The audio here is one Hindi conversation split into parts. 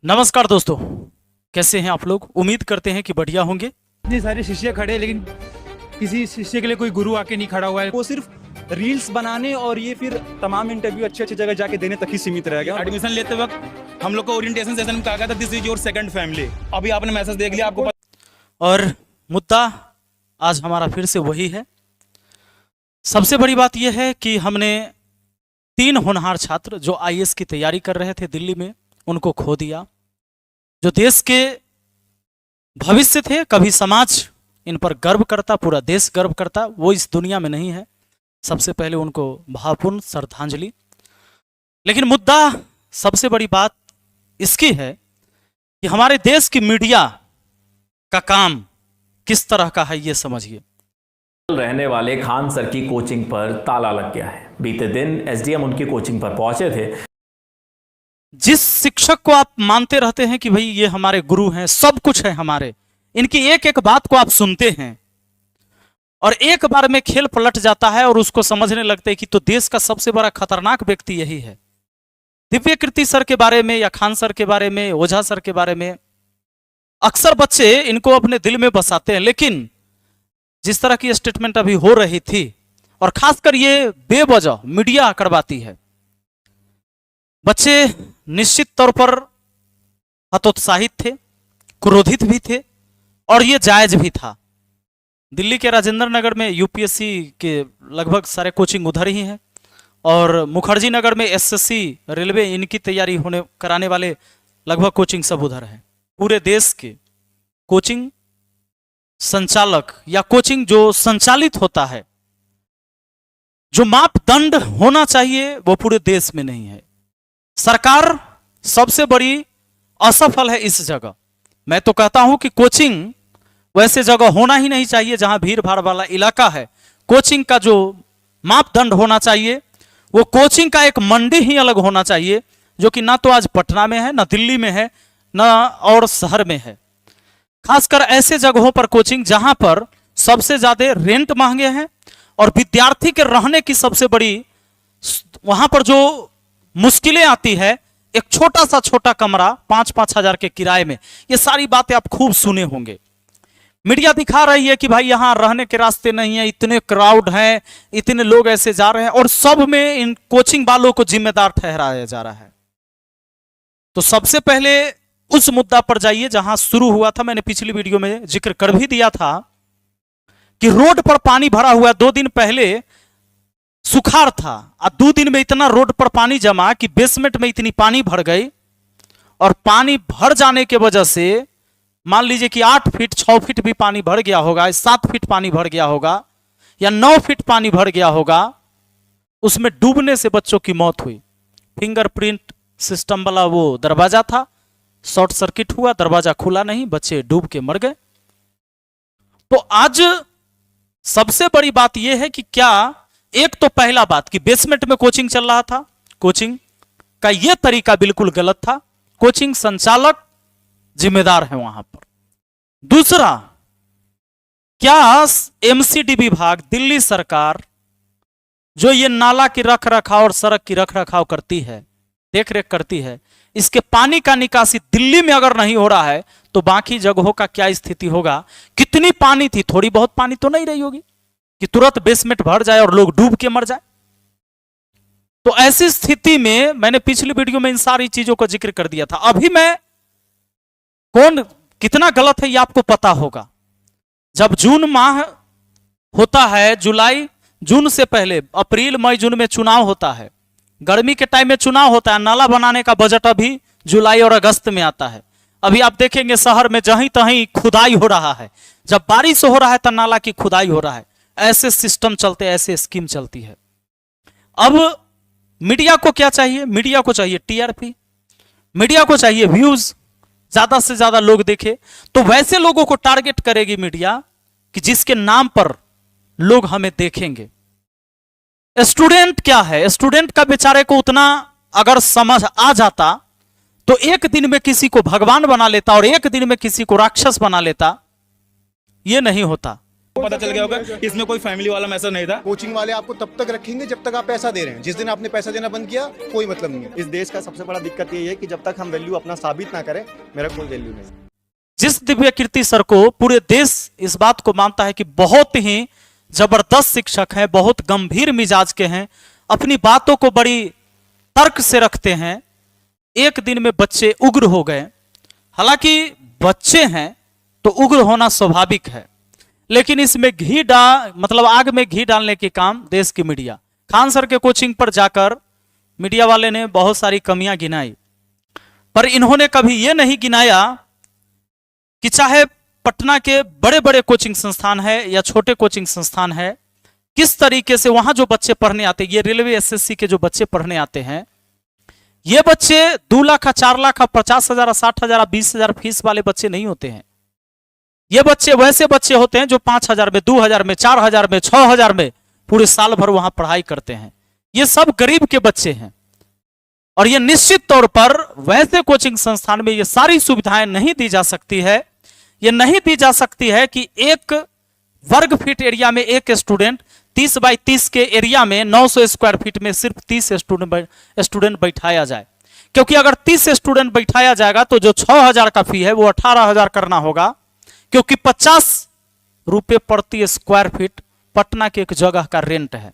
नमस्कार दोस्तों, कैसे हैं आप लोग। उम्मीद करते हैं कि बढ़िया होंगे। इतने सारे शिष्य खड़े लेकिन किसी शिष्य के लिए कोई गुरु आके नहीं खड़ा हुआ है। वो सिर्फ रील्स बनाने और ये फिर तमाम इंटरव्यू अच्छी अच्छी जगह जाके देने तक ही सीमित रह गया। एडमिशन लेते वक्त हम लोग को ओरिएंटेशन सेशन में कहा गया था this is your second family. अभी आपने मैसेज देख लिया, आपको और मुद्दा आज हमारा फिर से वही है। सबसे बड़ी बात यह है कि हमने 3 होनहार छात्र जो आईएएस की तैयारी कर रहे थे दिल्ली में, उनको खो दिया। जो देश के भविष्य थे, कभी समाज इन पर गर्व करता, पूरा देश गर्व करता, वो इस दुनिया में नहीं है। सबसे पहले उनको भावपूर्ण श्रद्धांजलि। लेकिन मुद्दा, सबसे बड़ी बात इसकी है कि हमारे देश की मीडिया का काम किस तरह का है, ये समझिए। रहने वाले खान सर की कोचिंग पर ताला लग गया है। बीते दिन एसडीएम उनकी कोचिंग पर पहुंचे थे। जिस शिक्षक को आप मानते रहते हैं कि भाई ये हमारे गुरु हैं, सब कुछ है हमारे, इनकी एक एक बात को आप सुनते हैं और एक बार में खेल पलट जाता है और उसको समझने लगते हैं कि तो देश का सबसे बड़ा खतरनाक व्यक्ति यही है। दिव्य कीर्ति सर के बारे में या खान सर के बारे में, ओझा सर के बारे में अक्सर बच्चे इनको अपने दिल में बसाते हैं। लेकिन जिस तरह की स्टेटमेंट अभी हो रही थी, और खासकर ये बेवजह मीडिया करवाती है, बच्चे निश्चित तौर पर हतोत्साहित थे, क्रोधित भी थे और ये जायज भी था। दिल्ली के राजेंद्र नगर में यूपीएससी के लगभग सारे कोचिंग उधर ही हैं और मुखर्जी नगर में एसएससी रेलवे इनकी तैयारी कराने वाले लगभग कोचिंग सब उधर है। पूरे देश के कोचिंग संचालक या कोचिंग जो संचालित होता है, जो मापदंड होना चाहिए वो पूरे देश में नहीं है। सरकार सबसे बड़ी असफल है इस जगह। मैं तो कहता हूं कि कोचिंग वैसे जगह होना ही नहीं चाहिए जहां भीड़ भाड़ वाला इलाका है। कोचिंग का जो मापदंड होना चाहिए वो कोचिंग का एक मंडी ही अलग होना चाहिए, जो कि ना तो आज पटना में है, ना दिल्ली में है, ना और शहर में है। खासकर ऐसे जगहों पर कोचिंग जहां पर सबसे ज्यादा रेंट महंगे हैं और विद्यार्थी के रहने की सबसे बड़ी वहां पर जो मुश्किलें आती है, एक छोटा कमरा 5-5 हजार के किराए में। ये सारी बातें आप खूब सुने होंगे। मीडिया दिखा रही है कि भाई यहां रहने के रास्ते नहीं है, इतने क्राउड हैं, इतने लोग ऐसे जा रहे हैं और सब में इन कोचिंग वालों को जिम्मेदार ठहराया जा रहा है। तो सबसे पहले उस मुद्दा पर जाइए जहां शुरू हुआ था। मैंने पिछली वीडियो में जिक्र कर भी दिया था कि रोड पर पानी भरा हुआ। 2 दिन पहले सुखाड़ था और 2 दिन में इतना रोड पर पानी जमा कि बेसमेंट में इतनी पानी भर गई और पानी भर जाने के वजह से मान लीजिए कि 8 फीट 6 फीट भी पानी भर गया होगा, 7 फीट पानी भर गया होगा या 9 फीट पानी भर गया होगा। उसमें डूबने से बच्चों की मौत हुई। फिंगरप्रिंट सिस्टम वाला वो दरवाजा था, शॉर्ट सर्किट हुआ, दरवाजा खुला नहीं, बच्चे डूब के मर गए। तो आज सबसे बड़ी बात यह है कि क्या, एक तो पहला बात कि बेसमेंट में कोचिंग चल रहा था, कोचिंग का यह तरीका बिल्कुल गलत था। कोचिंग संचालक जिम्मेदार है वहां पर। दूसरा, क्या एमसीडी विभाग, दिल्ली सरकार जो ये नाला की रख रखाव और सड़क की रख रखाव करती है, देख रेख करती है, इसके पानी का निकासी दिल्ली में अगर नहीं हो रहा है तो बाकी जगहों का क्या स्थिति होगा। कितनी पानी थी, थोड़ी बहुत पानी तो नहीं रही होगी कि तुरंत बेसमेंट भर जाए और लोग डूब के मर जाए। तो ऐसी स्थिति में मैंने पिछली वीडियो में इन सारी चीजों का जिक्र कर दिया था। अभी मैं कौन कितना गलत है ये आपको पता होगा। जब जून माह होता है, जुलाई जून से पहले अप्रैल मई जून में चुनाव होता है, गर्मी के टाइम में चुनाव होता है, नाला बनाने का बजट अभी जुलाई और अगस्त में आता है। अभी आप देखेंगे शहर में जहीं तहीं खुदाई हो रहा है, जब बारिश हो रहा है तो नाला की खुदाई हो रहा है। ऐसे सिस्टम चलते, ऐसे स्कीम चलती है। अब मीडिया को क्या चाहिए? मीडिया को चाहिए टीआरपी, मीडिया को चाहिए व्यूज, ज्यादा से ज्यादा लोग देखे। तो वैसे लोगों को टारगेट करेगी मीडिया कि जिसके नाम पर लोग हमें देखेंगे। स्टूडेंट क्या है, स्टूडेंट का बेचारे को उतना अगर समझ आ जाता तो एक दिन में किसी को भगवान बना लेता और एक दिन में किसी को राक्षस बना लेता। यह नहीं होता। पता चल गया होगा इसमें कोई फैमिली वाला मैसेज नहीं था। कोचिंग वाले आपको तब तक रखेंगे जब तक आप पैसा दे रहे हैं। जिस दिन आपने पैसा देना बंद किया, कोई मतलब नहीं है। इस देश का सबसे बड़ा दिक्कत ये है कि जब तक हम वैल्यू अपना साबित ना करें, मेरा कोई वैल्यू नहीं। जिस दिव्य कीर्ति सर को पूरे देश इस बात को मानता है कि बहुत ही जबरदस्त शिक्षक हैं, बहुत गंभीर मिजाज के हैं, अपनी बातों को बड़ी तर्क से रखते हैं, एक दिन में बच्चे उग्र हो गए। हालांकि बच्चे हैं तो उग्र होना स्वाभाविक है, लेकिन इसमें मतलब आग में घी डालने के काम देश की मीडिया। खान सर के कोचिंग पर जाकर मीडिया वाले ने बहुत सारी कमियां गिनाई, पर इन्होंने कभी यह नहीं गिनाया कि चाहे पटना के बड़े बड़े कोचिंग संस्थान है या छोटे कोचिंग संस्थान है, किस तरीके से वहां जो बच्चे पढ़ने आते हैं, ये रेलवे एसएससी के जो बच्चे पढ़ने आते हैं, ये बच्चे 2 लाख 4 लाख 50,000 60,000 20,000 फीस वाले बच्चे नहीं होते हैं। ये बच्चे वैसे बच्चे होते हैं जो 5,000 में, 2,000 में, 4,000 में, 6,000 में पूरे साल भर वहां पढ़ाई करते हैं। ये सब गरीब के बच्चे हैं और ये निश्चित तौर पर वैसे कोचिंग संस्थान में ये सारी सुविधाएं नहीं दी जा सकती है। ये नहीं दी जा सकती है कि एक वर्ग फीट एरिया में एक स्टूडेंट 30 बाई 30 के एरिया में 900 स्क्वायर फीट में सिर्फ 30 स्टूडेंट बैठाया जाए, क्योंकि अगर 30 स्टूडेंट बैठाया जाएगा तो जो 6,000 का फी है वो 18,000 करना होगा, क्योंकि 50 रुपए प्रति स्क्वायर फीट पटना के एक जगह का रेंट है।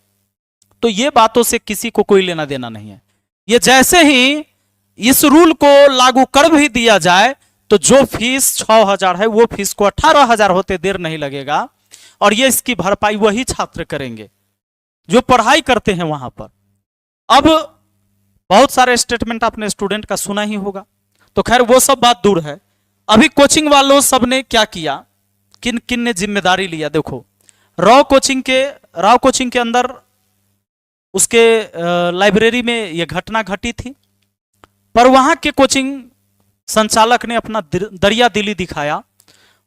तो ये बातों से किसी को कोई लेना देना नहीं है। ये जैसे ही इस रूल को लागू कर भी दिया जाए तो जो फीस 6,000 है वो फीस को 18,000 होते देर नहीं लगेगा और ये इसकी भरपाई वही छात्र करेंगे जो पढ़ाई करते हैं वहां पर। अब बहुत सारे स्टेटमेंट आपने स्टूडेंट का सुना ही होगा, तो खैर वो सब बात दूर है। अभी कोचिंग वालों सब ने क्या किया, किन किन ने जिम्मेदारी लिया, देखो राव कोचिंग के अंदर उसके लाइब्रेरी में यह घटना घटी थी, पर वहां के कोचिंग संचालक ने अपना दरिया दिली दिखाया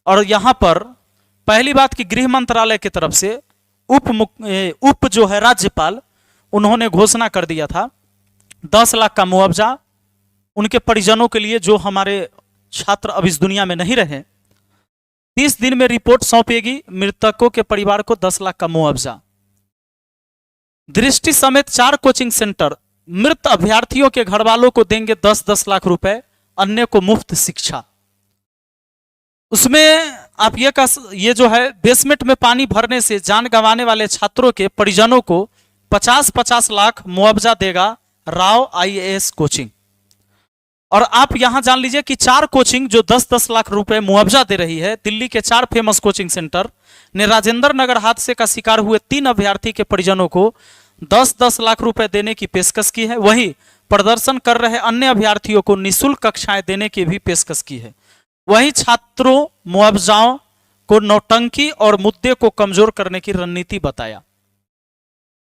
और यहां पर पहली बात कि गृह मंत्रालय की तरफ से उप जो है राज्यपाल, उन्होंने घोषणा कर दिया था 10 लाख का मुआवजा उनके परिजनों के लिए जो हमारे छात्र अब इस दुनिया में नहीं रहे। 30 दिन में रिपोर्ट सौंपेगी, मृतकों के परिवार को 10 लाख का मुआवजा। दृष्टि समेत 4 कोचिंग सेंटर मृत अभ्यर्थियों के घर वालों को देंगे 10-10 लाख रुपए, अन्य को मुफ्त शिक्षा। उसमें आप ये जो है बेसमेंट में पानी भरने से जान गंवाने वाले छात्रों के परिजनों को 50-50 लाख मुआवजा देगा राव IAS कोचिंग। और आप यहां जान लीजिए कि 4 कोचिंग जो 10-10 लाख रुपए मुआवजा दे रही है, दिल्ली के 4 फेमस कोचिंग सेंटर ने राजेंद्र नगर हादसे का शिकार हुए 3 अभ्यर्थी के परिजनों को 10-10 लाख रुपए देने की पेशकश की है। वहीं प्रदर्शन कर रहे अन्य अभ्यर्थियों को निःशुल्क कक्षाएं देने की भी पेशकश की है। वहीं छात्रों मुआवजाओं को नौटंकी और मुद्दे को कमजोर करने की रणनीति बताया।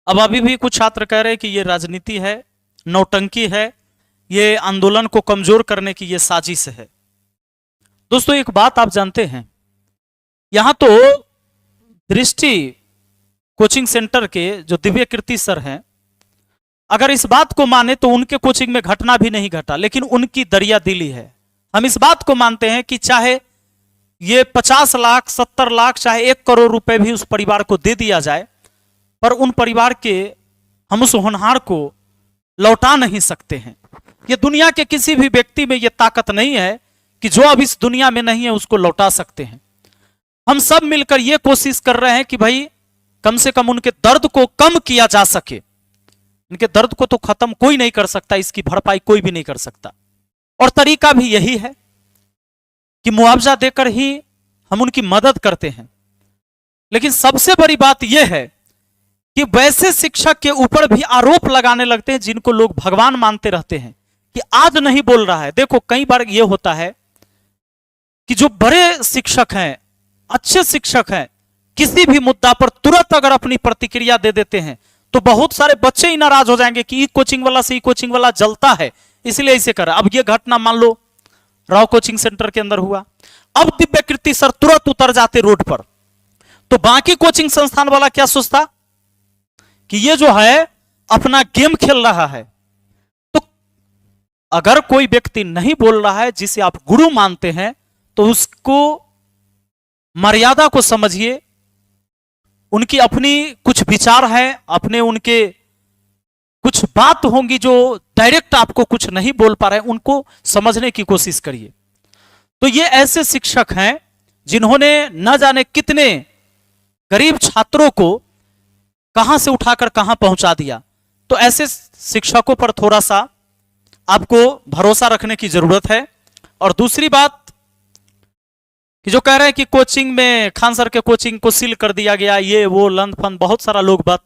अब अभी भी कुछ छात्र कह रहे हैं कि ये राजनीति है, नौटंकी है, ये आंदोलन को कमजोर करने की ये साजिश है। दोस्तों एक बात आप जानते हैं, यहां तो दृष्टि कोचिंग सेंटर के जो दिव्य कीर्ति सर हैं, अगर इस बात को माने तो उनके कोचिंग में घटना भी नहीं घटा, लेकिन उनकी दरिया दिली है। हम इस बात को मानते हैं कि चाहे ये 50 लाख 70 लाख चाहे 1 करोड़ रुपए भी उस परिवार को दे दिया जाए, पर उन परिवार के हम उस होनहार को लौटा नहीं सकते हैं। ये दुनिया के किसी भी व्यक्ति में ये ताकत नहीं है कि जो अब इस दुनिया में नहीं है उसको लौटा सकते हैं। हम सब मिलकर ये कोशिश कर रहे हैं कि भाई कम से कम उनके दर्द को कम किया जा सके। इनके दर्द को तो खत्म कोई नहीं कर सकता, इसकी भरपाई कोई भी नहीं कर सकता, और तरीका भी यही है कि मुआवजा देकर ही हम उनकी मदद करते हैं। लेकिन सबसे बड़ी बात यह है कि वैसे शिक्षक के ऊपर भी आरोप लगाने लगते हैं जिनको लोग भगवान मानते रहते हैं कि आज नहीं बोल रहा है। देखो कई बार यह होता है कि जो बड़े शिक्षक हैं, अच्छे शिक्षक हैं, किसी भी मुद्दा पर तुरंत अगर अपनी प्रतिक्रिया दे देते हैं तो बहुत सारे बच्चे ही नाराज हो जाएंगे कि ई कोचिंग वाला से ई कोचिंग वाला जलता है, इसलिए इसे कर। अब यह घटना मान लो राव कोचिंग सेंटर के अंदर हुआ, अब दिव्य कीर्ति सर तुरंत उतर जाते रोड पर, तो बाकी कोचिंग संस्थान वाला क्या सोचता कि ये जो है अपना गेम खेल रहा है। तो अगर कोई व्यक्ति नहीं बोल रहा है जिसे आप गुरु मानते हैं, तो उसको मर्यादा को समझिए, उनकी अपनी कुछ विचार है, अपने उनके कुछ बात होंगी जो डायरेक्ट आपको कुछ नहीं बोल पा रहे, उनको समझने की कोशिश करिए। तो ये ऐसे शिक्षक हैं जिन्होंने न जाने कितने गरीब छात्रों को कहां से उठाकर कहां पहुंचा दिया। तो ऐसे शिक्षकों पर थोड़ा सा आपको भरोसा रखने की जरूरत है। और दूसरी बात कि जो कह रहे हैं कि कोचिंग में, खान सर के कोचिंग को सील कर दिया गया, ये वो लंद फंद, बहुत सारा लोग बात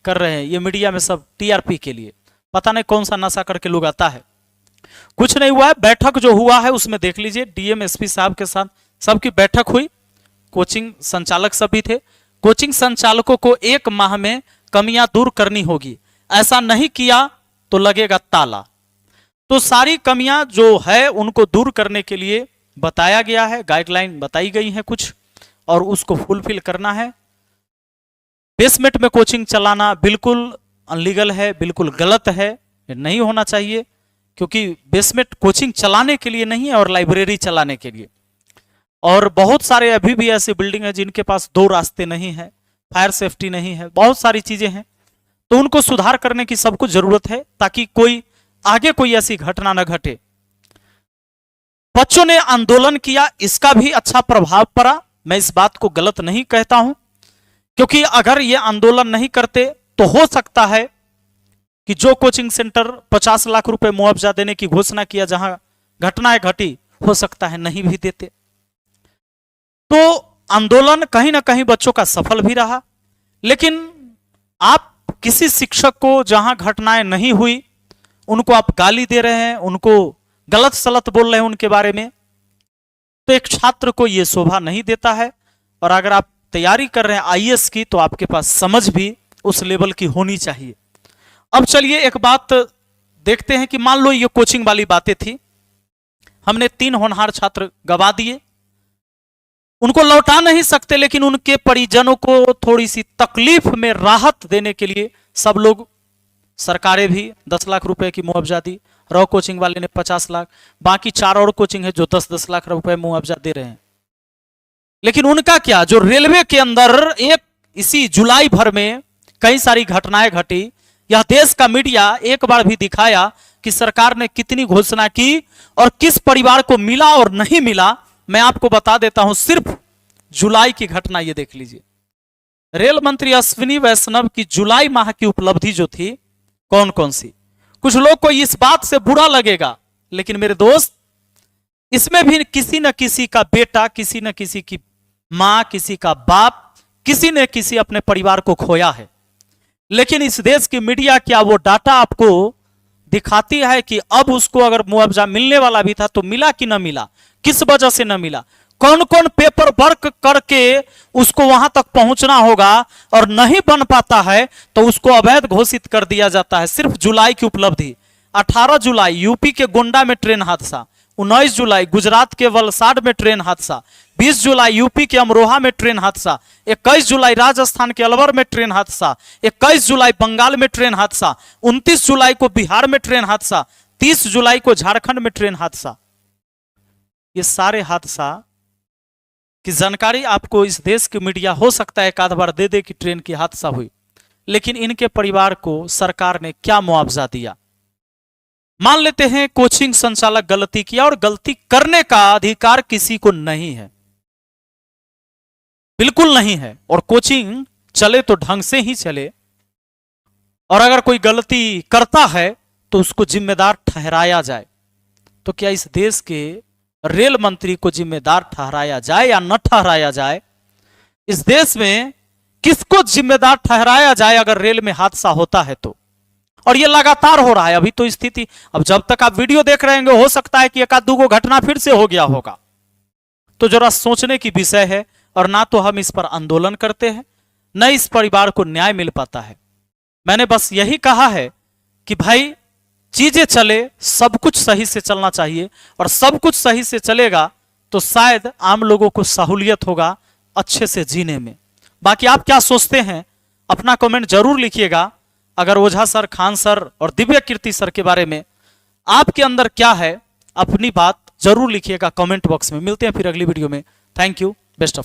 कर रहे हैं, ये मीडिया में सब टीआरपी के लिए, पता नहीं कौन सा नशा करके लोग आता है। कुछ नहीं हुआ है, बैठक जो हुआ है उसमें देख लीजिए, डीएम एसपी साहब के साथ सबकी बैठक हुई, कोचिंग संचालक सब भी थे। कोचिंग संचालकों को 1 माह में कमियां दूर करनी होगी, ऐसा नहीं किया तो लगेगा ताला। तो सारी कमियां जो है उनको दूर करने के लिए बताया गया है, गाइडलाइन बताई गई है कुछ, और उसको फुलफिल करना है। बेसमेंट में कोचिंग चलाना बिल्कुल अनलीगल है, बिल्कुल गलत है, नहीं होना चाहिए, क्योंकि बेसमेंट कोचिंग चलाने के लिए नहीं है और लाइब्रेरी चलाने के लिए। और बहुत सारे अभी भी ऐसी बिल्डिंग है जिनके पास 2 रास्ते नहीं है, फायर सेफ्टी नहीं है, बहुत सारी चीजें हैं। तो उनको सुधार करने की सबको जरूरत है, ताकि कोई आगे कोई ऐसी घटना न घटे। बच्चों ने आंदोलन किया, इसका भी अच्छा प्रभाव पड़ा, मैं इस बात को गलत नहीं कहता हूं, क्योंकि अगर ये आंदोलन नहीं करते तो हो सकता है कि जो कोचिंग सेंटर 50 लाख रुपए मुआवजा देने की घोषणा किया, जहां घटनाएं घटी, हो सकता है नहीं भी देते। तो आंदोलन कहीं ना कहीं बच्चों का सफल भी रहा। लेकिन आप किसी शिक्षक को जहां घटनाएं नहीं हुई उनको आप गाली दे रहे हैं, उनको गलत सलत बोल रहे हैं उनके बारे में, तो एक छात्र को यह शोभा नहीं देता है। और अगर आप तैयारी कर रहे हैं आईएएस की, तो आपके पास समझ भी उस लेवल की होनी चाहिए। अब चलिए एक बात देखते हैं कि मान लो ये कोचिंग वाली बातें थी, हमने 3 होनहार छात्र गवा दिए, उनको लौटा नहीं सकते, लेकिन उनके परिजनों को थोड़ी सी तकलीफ में राहत देने के लिए सब लोग, सरकारें भी 10 लाख रुपए की मुआवजा दी, रॉ कोचिंग वाले ने 50 लाख, बाकी 4 और कोचिंग है जो 10-10 लाख रुपए मुआवजा दे रहे हैं। लेकिन उनका क्या, जो रेलवे के अंदर एक इसी जुलाई भर में कई सारी घटनाएं घटी, यह देश का मीडिया एक बार भी दिखाया कि सरकार ने कितनी घोषणा की और किस परिवार को मिला और नहीं मिला। मैं आपको बता देता हूं, सिर्फ जुलाई की घटना ये देख लीजिए। रेल मंत्री अश्विनी वैष्णव की जुलाई माह की उपलब्धि जो थी, कौन कौन सी, कुछ लोग को इस बात से बुरा लगेगा, लेकिन मेरे दोस्त, इसमें भी किसी न किसी का बेटा, किसी न किसी की मां, किसी का बाप, किसी ने किसी अपने परिवार को खोया है। लेकिन इस देश की मीडिया क्या वो डाटा आपको दिखाती है कि अब उसको अगर मुआवजा मिलने वाला भी था तो मिला कि न मिला, किस वजह से न मिला, कौन कौन पेपर वर्क करके उसको वहां तक पहुंचना होगा, और नहीं बन पाता है तो उसको अवैध घोषित कर दिया जाता है। सिर्फ जुलाई की उपलब्धि, 18 जुलाई यूपी के गोंडा में ट्रेन हादसा, 19 जुलाई गुजरात के वलसाड में ट्रेन हादसा, 20 जुलाई यूपी के अमरोहा में ट्रेन हादसा, 21 जुलाई राजस्थान के अलवर में ट्रेन हादसा, 21 जुलाई बंगाल में ट्रेन हादसा, 29 जुलाई को बिहार में ट्रेन हादसा, 30 जुलाई को झारखंड में ट्रेन हादसा। ये सारे हादसा की जानकारी आपको इस देश की मीडिया हो सकता है एक आध बार दे दे कि ट्रेन की हादसा हुई, लेकिन इनके परिवार को सरकार ने क्या मुआवजा दिया। मान लेते हैं कोचिंग संचालक गलती किया, और गलती करने का अधिकार किसी को नहीं है, बिल्कुल नहीं है। और कोचिंग चले तो ढंग से ही चले, और अगर कोई गलती करता है तो उसको जिम्मेदार ठहराया जाए। तो क्या इस देश के रेल मंत्री को जिम्मेदार ठहराया जाए या न ठहराया जाए? इस देश में किसको जिम्मेदार ठहराया जाए अगर रेल में हादसा होता है तो? और ये लगातार हो रहा है अभी तो स्थिति। अब जब तक आप वीडियो देख रहे होंगे, हो सकता है कि 1-2 घटना फिर से हो गया होगा। तो जरा सोचने की विषय है, और ना तो हम इस पर आंदोलन करते हैं, न इस परिवार को न्याय मिल पाता है। मैंने बस यही कहा है कि भाई चीजें चले, सब कुछ सही से चलना चाहिए, और सब कुछ सही से चलेगा तो शायद आम लोगों को सहूलियत होगा अच्छे से जीने में। बाकी आप क्या सोचते हैं अपना कमेंट जरूर लिखिएगा। अगर ओझा सर, खान सर और दिव्य कीर्ति सर के बारे में आपके अंदर क्या है, अपनी बात जरूर लिखिएगा कमेंट बॉक्स में। मिलते हैं फिर अगली वीडियो में। Thank you, best of